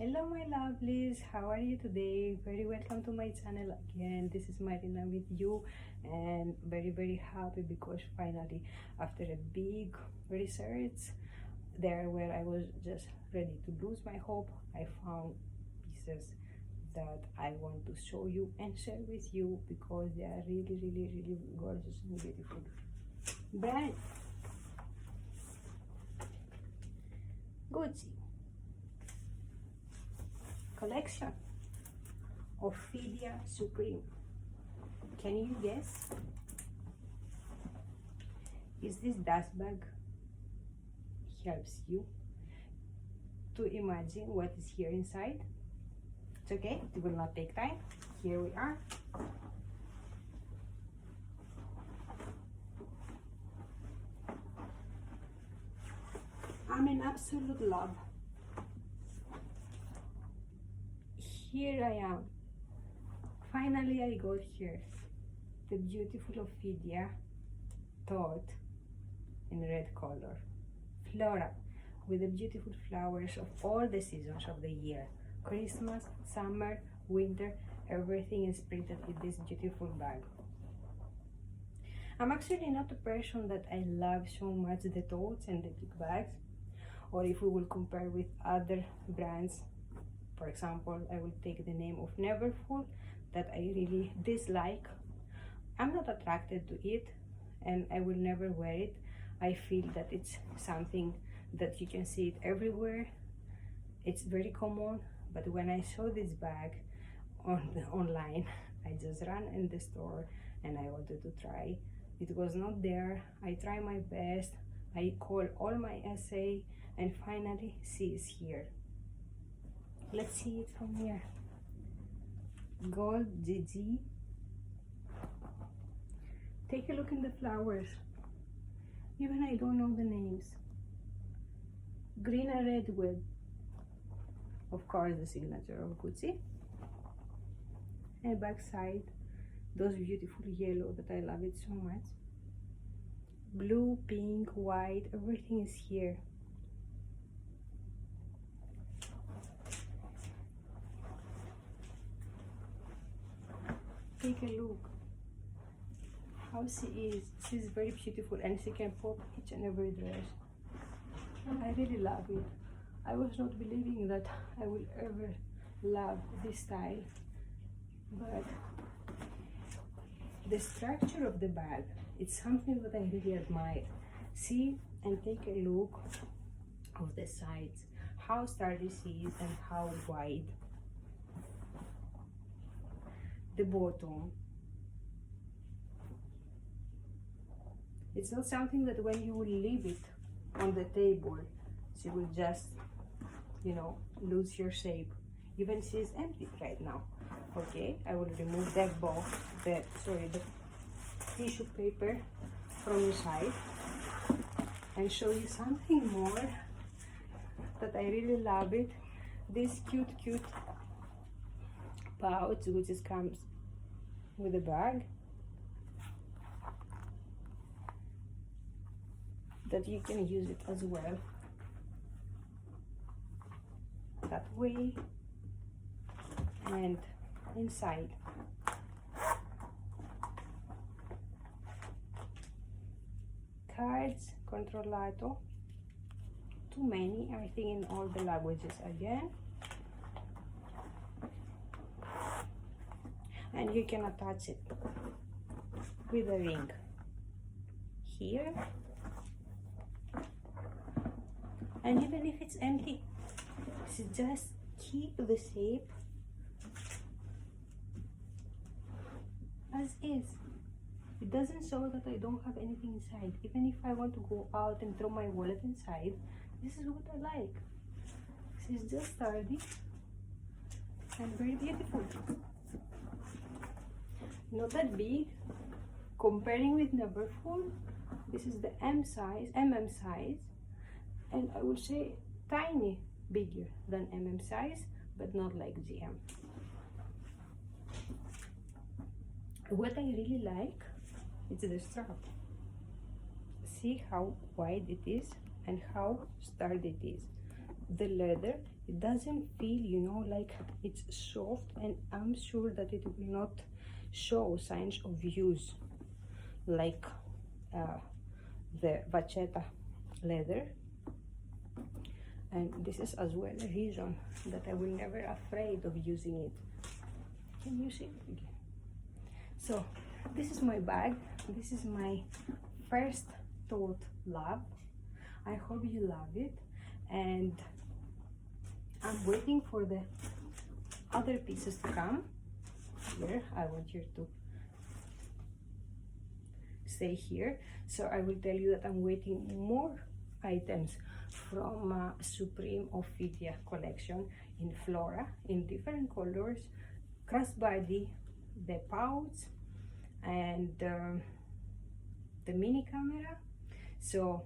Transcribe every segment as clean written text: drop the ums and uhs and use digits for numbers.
Hello my lovelies, how are you today? Very welcome to my channel again. This is Marina with you, and very happy because finally, after a big research there where I was just ready to lose my hope, I found pieces that I want to show you and share with you because they are really gorgeous and beautiful. Brand Gucci collection, Ophidia Supreme. Can you guess? Is this dust bag helps you to imagine what is here inside? It's okay, it will not take time. Here we are. I'm in absolute love. Here I am. Finally I got here. The beautiful Ophidia tote in red color. Flora with the beautiful flowers of all the seasons of the year. Christmas, summer, winter, everything is printed with this beautiful bag. I'm actually not a person that I love so much the totes and the big bags, or if we will compare with other brands. For example, I will take the name of Neverfull that I really dislike. I'm not attracted to it and I will never wear it. I feel that it's something that you can see it everywhere. It's very common, but when I saw this bag online, I just ran in the store and I wanted to try. It was not there. I try my best. I call all my SA and finally she is here. Let's see it from here. Gold GG. Take a look in the flowers. Even I don't know the names. Green and red with, of course, the signature of Gucci. And backside, those beautiful yellow that I love it so much. Blue, pink, white, everything is here. Take a look how she is. She's very beautiful and she can pop each and every dress. I really love it. I was not believing that I will ever love this style, but the structure of the bag, it's something that I really admire. See and take a look of the sides, how sturdy she is and how wide. The bottom, it's not something that when you will leave it on the table, she will just, you know, lose your shape. Even she is empty right now. Okay, I will remove that box, the tissue paper from the side and show you something more that I really love it. This cute pouch which comes with a bag that you can use it as well that way, and inside cards controllato, too many, I think, in all the languages again. And you can attach it with a ring here, and even if it's empty, just keep the shape as is. It doesn't show that I don't have anything inside. Even if I want to go out and throw my wallet inside, this is what I like. She's just sturdy and very beautiful. Not that big. Comparing with Neverfull, this is the MM size, and I would say tiny bigger than MM size, but not like GM. What I really like is the strap. See how wide it is and how sturdy it is. The leather It doesn't feel, you know, like it's soft, and I'm sure that it will not show signs of use like the vachetta leather. And this is as well a reason that I will never afraid of using it. Can you see it again? So this is my bag. This is my first tote lab. I hope you love it, and I'm waiting for the other pieces to come. Here, I want you to stay here. So I will tell you that I'm waiting more items from Supreme Ophidia collection in flora, in different colors, crossbody, the pouch, and the mini camera. So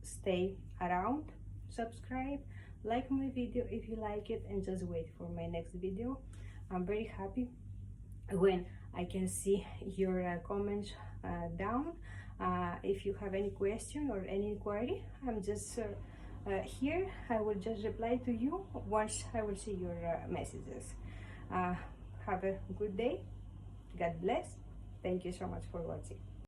stay around, subscribe, like my video if you like it, and just wait for my next video. I'm very happy when I can see your comments down. If you have any question or any inquiry, I'm just here. I will just reply to you once I will see your messages. Have a good day. God bless. Thank you so much for watching.